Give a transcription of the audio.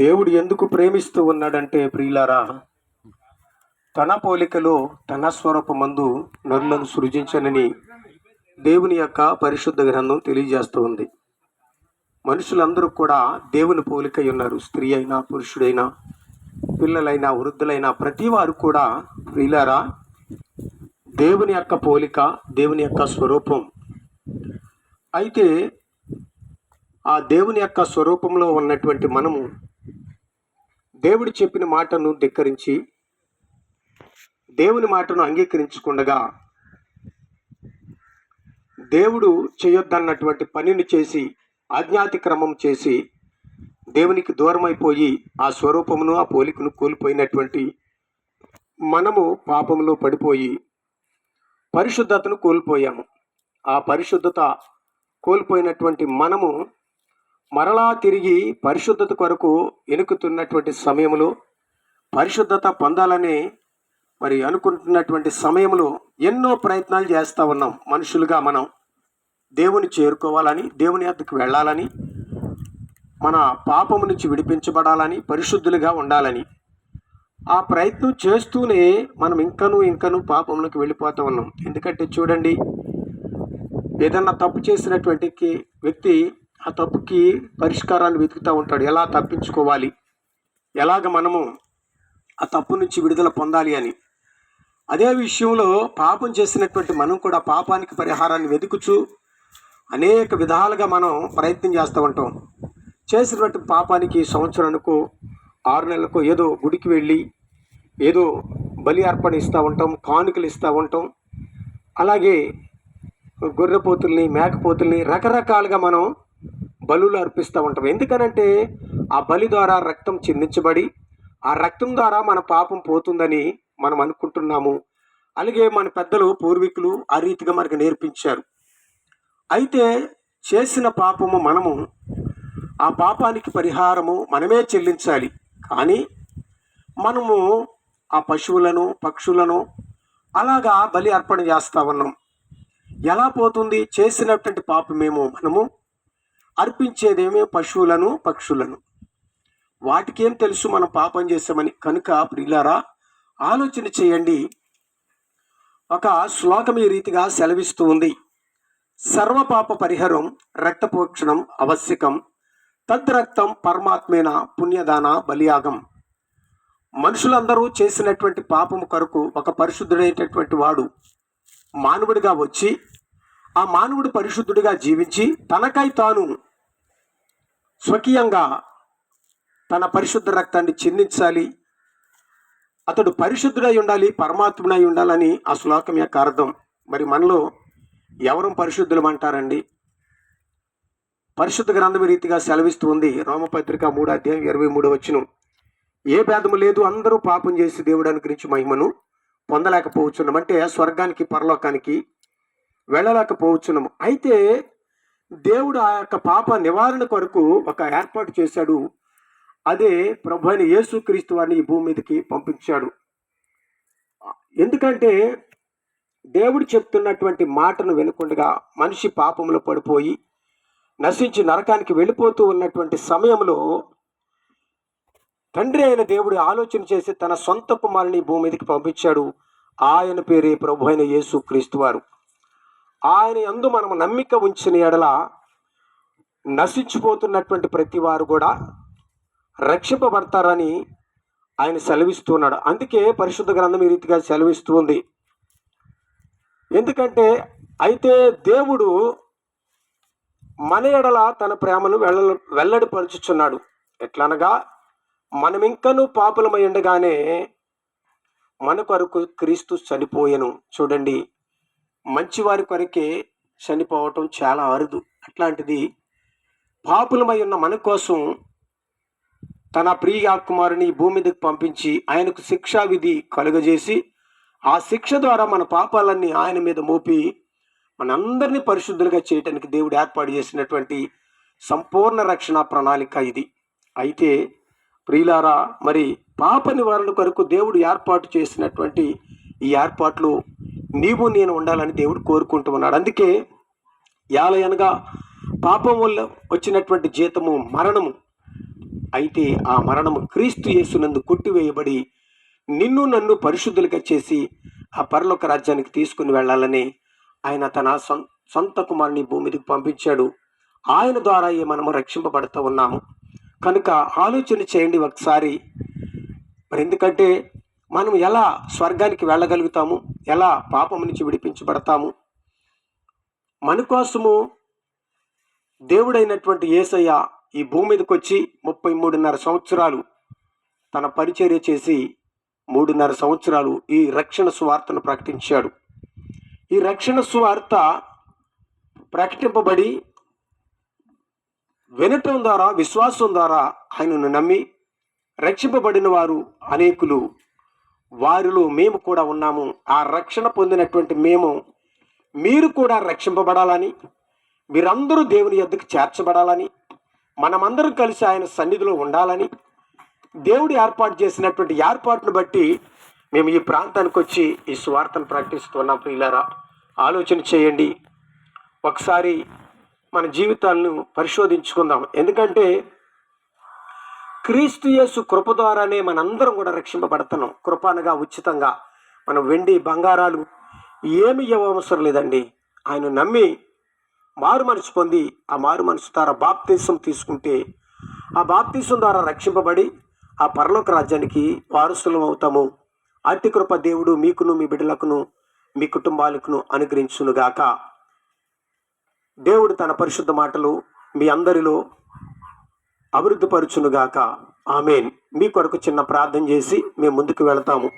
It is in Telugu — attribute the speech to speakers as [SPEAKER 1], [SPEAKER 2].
[SPEAKER 1] దేవుడు ఎందుకు ప్రేమిస్తూ ఉన్నాడంటే ప్రియులారా, తన పోలికలో తన స్వరూపమందు నరులను సృజించనని దేవుని యొక్క పరిశుద్ధ గ్రంథం తెలియజేస్తూ ఉంది. మనుషులందరూ కూడా దేవుని పోలికై ఉన్నారు. స్త్రీ అయినా, పురుషుడైనా, పిల్లలైనా, వృద్ధులైనా ప్రతి వారు కూడా ప్రియులారా దేవుని యొక్క పోలిక, దేవుని యొక్క స్వరూపం. అయితే ఆ దేవుని యొక్క స్వరూపంలో ఉన్నటువంటి మనము దేవుడు చెప్పిన మాటను ధిక్కరించి దేవుని మాటను అంగీకరించకుండగా దేవుడు చేయొద్దన్నటువంటి పనిని చేసి ఆజ్ఞాతిక్రమం చేసి దేవునికి దూరమైపోయి ఆ స్వరూపమును ఆ పోలికను కోల్పోయినటువంటి మనము పాపంలో పడిపోయి పరిశుద్ధతను కోల్పోయాము. ఆ పరిశుద్ధత కోల్పోయినటువంటి మనము మరలా తిరిగి పరిశుద్ధత కొరకు ఎనుకుతున్నటువంటి సమయంలో, పరిశుద్ధత పొందాలని అనుకుంటున్నటువంటి సమయంలో ఎన్నో ప్రయత్నాలు చేస్తూ ఉన్నాం. మనుషులుగా మనం దేవుని చేరుకోవాలని, దేవుని వద్దకు వెళ్ళాలని, మన పాపము నుంచి విడిపించబడాలని, పరిశుద్ధులుగా ఉండాలని ఆ ప్రయత్నం చేస్తూనే మనం ఇంకనూ పాపంలోకి వెళ్ళిపోతూ ఉన్నాం. ఎందుకంటే చూడండి, ఏదన్నా తప్పు చేసినటువంటి వ్యక్తి ఆ తప్పుకి పరిష్కారాన్ని వెతుకుతూ ఉంటాడు. ఎలా తప్పించుకోవాలి, ఎలాగ మనము ఆ తప్పు నుంచి విడుదల పొందాలి అని. అదే విషయంలో పాపం చేసినటువంటి మనం కూడా పాపానికి పరిహారాన్ని వెతుకుచు అనేక విధాలుగా మనం ప్రయత్నం చేస్తూ ఉంటాం. చేసినటువంటి పాపానికి సంవత్సరానికో 6 నెలలకో ఏదో గుడికి వెళ్ళి ఏదో బలి అర్పణ ఇస్తూ ఉంటాం, కానుకలు ఇస్తూ ఉంటాం. అలాగే గొర్రెపోతుల్ని, మేకపోతుల్ని రకరకాలుగా మనం బలులు అర్పిస్తూ ఉంటాం. ఎందుకనంటే ఆ బలి ద్వారా రక్తం చిందించబడి ఆ రక్తం ద్వారా మన పాపం పోతుందని మనం అనుకుంటున్నాము. అలాగే మన పెద్దలు, పూర్వీకులు ఆ రీతిగా మనకు నేర్పించారు. అయితే చేసిన పాపము మనము ఆ పాపానికి పరిహారము మనమే చెల్లించాలి. కానీ మనము ఆ పశువులను, పక్షులను అలాగా బలి అర్పణ చేస్తూ ఉన్నాం. ఎలా పోతుంది? చేసినటువంటి పాపమేమో మనము, అర్పించేదేమో పశువులను, పక్షులను. వాటికేం తెలుసు మనం పాపం చేసామని. కనుక ప్రియులారా, ఆలోచన చేయండి. ఒక శ్లోకం ఈ రీతిగా సెలవిస్తూ ఉంది: సర్వపాప పరిహారం రక్తపోక్షణం ఆవశ్యకం, తద్రక్తం పరమాత్మేన పుణ్యదాన బలియాగం. మనుషులందరూ చేసినటువంటి పాపము కొరకు ఒక పరిశుద్ధుడైనటువంటి వాడు మానవుడిగా వచ్చి ఆ మానవుడు పరిశుద్ధుడిగా జీవించి తనకై తాను స్వకీయంగా తన పరిశుద్ధ రక్తాన్ని చిందించాలి. అతడు పరిశుద్ధుడై ఉండాలి, పరమాత్ముడై ఉండాలని ఆ శ్లోకం యొక్క అర్థం. మరి మనలో ఎవరు పరిశుద్ధులమంటారండి? పరిశుద్ధ గ్రంథం రీతిగా సెలవిస్తూ ఉంది. రోమపత్రిక 3:23 ఏ భేదము లేదు, అందరూ పాపం చేసి దేవుడు అనుగ్రహించి మహిమను పొందలేకపోవచ్చున్నాం. అంటే స్వర్గానికి, పరలోకానికి వెళ్ళలేకపోవచ్చున్నాము. అయితే దేవుడు ఆ యొక్క పాప నివారణ కొరకు ఒక ఏర్పాటు చేశాడు. అదే ప్రభు అయిన యేసుక్రీస్తు వారిని ఈ భూమి మీదకి పంపించాడు. ఎందుకంటే దేవుడు చెప్తున్నటువంటి మాటను వినకుండా మనిషి పాపంలో పడిపోయి నశించి నరకానికి వెళ్ళిపోతూ ఉన్నటువంటి సమయంలో తండ్రి అయిన దేవుడు ఆలోచన చేసి తన సొంత కుమారుని భూమి మీదకి పంపించాడు. ఆయన పేరే ప్రభు అయిన యేసుక్రీస్తు వారు. ఆయన యందు మనం నమ్మిక ఉంచిన ఎడల నశించిపోతున్నటువంటి ప్రతి వారు కూడా రక్షింపబడతారని ఆయన సెలవిస్తున్నాడు. అందుకే పరిశుద్ధ గ్రంథం ఈ రీతిగా సెలవిస్తూ ఉంది. ఎందుకంటే అయితే దేవుడు మన ఎడల తన ప్రేమను వెల్లడిపరుచుచున్నాడు. ఎట్లనగా మనం ఇంకనూ పాపులమై ఉండగానే మన కొరకు క్రీస్తు చనిపోయెను. చూడండి, మంచివారి కొరకే చనిపోవటం చాలా అరుదు. అట్లాంటిది పాపులమై ఉన్న మన కోసం తన ప్రియ కుమారుని భూమి మీదకి పంపించి ఆయనకు శిక్షా విధి కలుగజేసి ఆ శిక్ష ద్వారా మన పాపాలన్నీ ఆయన మీద మోపి మనందరినీ పరిశుద్ధులుగా చేయటానికి దేవుడు ఏర్పాటు చేసినటువంటి సంపూర్ణ రక్షణ ప్రణాళిక ఇది. అయితే ప్రియులారా, మరి పాప నివారణ కొరకు దేవుడు ఏర్పాటు చేసినటువంటి ఈ ఏర్పాట్లు నీవు నేను ఉండాలని దేవుడు కోరుకుంటూ ఉన్నాడు. అందుకే యాలయనగా పాపం వల్ల వచ్చినటువంటి జీతము మరణము. అయితే ఆ మరణము క్రీస్తు యేసునందు కొట్టివేయబడి నిన్ను నన్ను పరిశుద్ధులుగా చేసి ఆ పరలోక రాజ్యానికి తీసుకుని వెళ్ళాలని ఆయన తన సొంత కుమారుని భూమి మీదకి పంపించాడు. ఆయన ద్వారా మనము రక్షింపబడుతూ ఉన్నాము. కనుక ఆలోచన చేయండి ఒకసారి. మరి ఎందుకంటే మనం ఎలా స్వర్గానికి వెళ్ళగలుగుతాము, ఎలా పాపం నుంచి విడిపించబడతాము? మన కోసము దేవుడైనటువంటి యేసయ్య ఈ భూమి మీదకి వచ్చి 33.5 సంవత్సరాలు తన పరిచర్య చేసి 3.5 సంవత్సరాలు ఈ రక్షణ సువార్తను ప్రకటించాడు. ఈ రక్షణ సువార్త ప్రకటింపబడి వినటం ద్వారా, విశ్వాసం ద్వారా ఆయనను నమ్మి రక్షింపబడిన వారు అనేకులు. వారిలో మేము కూడా ఉన్నాము. ఆ రక్షణ పొందినటువంటి మీరు కూడా రక్షింపబడాలని, మీరందరూ దేవుని యొద్దకు చేర్చబడాలని, మనమందరం కలిసి ఆయన సన్నిధిలో ఉండాలని దేవుడు ఏర్పాటు చేసినటువంటి ఏర్పాటును బట్టి మేము ఈ ప్రాంతానికి వచ్చి ఈ సువార్తను ప్రకటిస్తున్నాం. ప్రియులారా, ఆలోచన చేయండి. ఒకసారి మన జీవితాలను పరిశోధించుకుందాం. ఎందుకంటే క్రీస్తు యేసు కృప ద్వారానే మనందరం కూడా రక్షింపబడుతున్నాం. కృప అనగా ఉచితంగా. మనం వెండి బంగారాలు ఏమి అవసరం లేదండి. ఆయన నమ్మి మారు మనసు పొంది ఆ మారు మనసు ద్వారా బాప్తీసం తీసుకుంటే ఆ బాప్తీసం ద్వారా రక్షింపబడి ఆ పరలోక రాజ్యానికి వారసులం అవుతాము. అట్టి కృప దేవుడు మీకును, మీ బిడ్డలకును, మీ కుటుంబాలకును అనుగ్రహించునుగాక. దేవుడు తన పరిశుద్ధ మాటలు మీ అందరిలో అభివృద్ధిపరచునుగాక. ఆమేన్. మీ కొరకు చిన్న ప్రార్థన చేసి మేము ముందుకు వెళతాము.